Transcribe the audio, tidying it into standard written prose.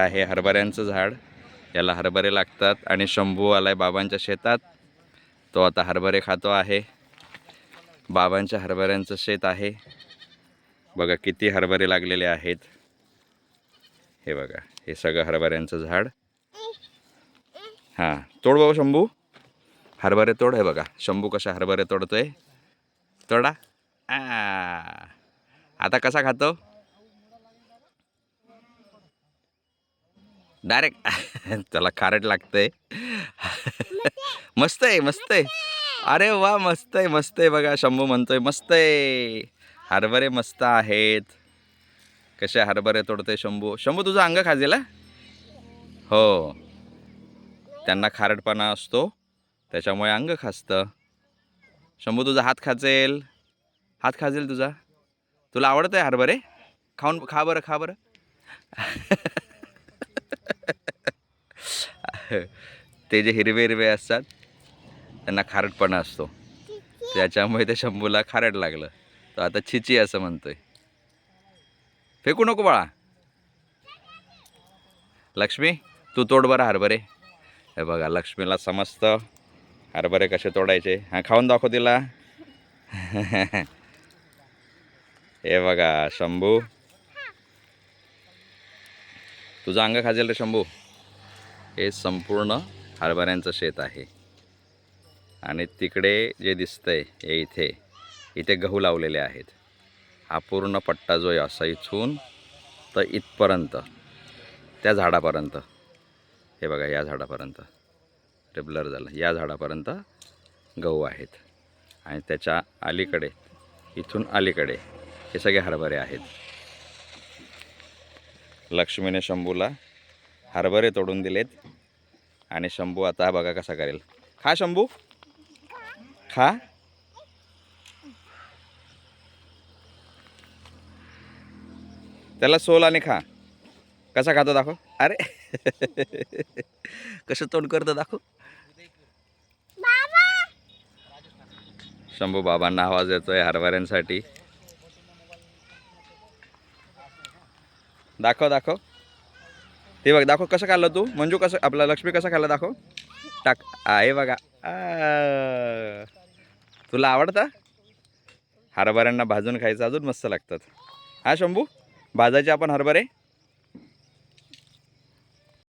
आहे हरभऱ्यांचं झाड. याला हरभरे लागतात आणि शंभू आलाय बाबांच्या शेतात. तो आता हरभरे खातो आहे. बाबांच्या हरभऱ्यांचं शेत आहे. बघा किती हरभरे लागलेले आहेत. हे बघा, हे सगळं हरभऱ्यांचं झाड. हां, तोड बाबा शंभू, हरभरे तोड. हे बघा शंभू कशा हरभरे तोडतोय. तोडा. आता कसा खातो डायरेक्ट. त्याला खारट लागतंय. मस्त आहे, मस्त आहे. अरे वा, मस्त आहे, मस्त आहे. बघा शंभू म्हणतोय मस्त आहे, हरभरे मस्त आहेत. कसे हरभरे तोडतोय शंभू. शंभू तुझं अंग खाजेल हा? हो, त्यांना खारटपणा असतो त्याच्यामुळे अंग खाजतं. शंभू तुझा हात खाजेल, हात खाजेल तुझा. तुला आवडतंय हरभरे? खाऊन खा बरं, खा बरं. ते जे हिरवे हिरवे असतात त्यांना खारटपणा असतो, त्याच्यामुळे ते शंभूला खारट लागलं. तो आता छिची असं म्हणतोय. फेकू नको बाळा. लक्ष्मी तू तोड बरं हरभरे. हे बघा लक्ष्मीला समजतं हरभरे कसे तोडायचे. हां, खाऊन दाखव तिला. हे बघा शंभू, तुझं अंग खाजेल रे शंभू. हे संपूर्ण हरभऱ्यांचं शेत आहे आणि तिकडे जे दिसतंय हे इथे इथे गहू लावलेले आहेत. हा पूर्ण पट्टा जो आहे असा इथून तर इथपर्यंत त्या झाडापर्यंत. हे बघा या झाडापर्यंत, ते ब्लर झालं, या झाडापर्यंत गहू आहेत आणि त्याच्या अलीकडे इथून अलीकडे हे सगळे हरभरे आहेत. लक्ष्मीने शंभूला हरभरे तोडून दिलेत आणि शंभू आता बघा कसा करेल. खा शंभू, खा. त्याला सोल आणि खा. कसा खातो दाखव. अरे कसं तोंड करतो दाखव. शंभू बाबांना आवाज येतोय हरभऱ्यांसाठी. दाखव दाखव. ते बघ दाखव कसं खाल्लं तू. मंजू कसं, आपला लक्ष्मी कसा खाल्ला दाखव. टाक. आहे बघा. तुला आवडतं हरभऱ्यांना भाजून खायचं, अजून मस्त लागतात. हा शंभू, भाजायचे आपण हरभरे.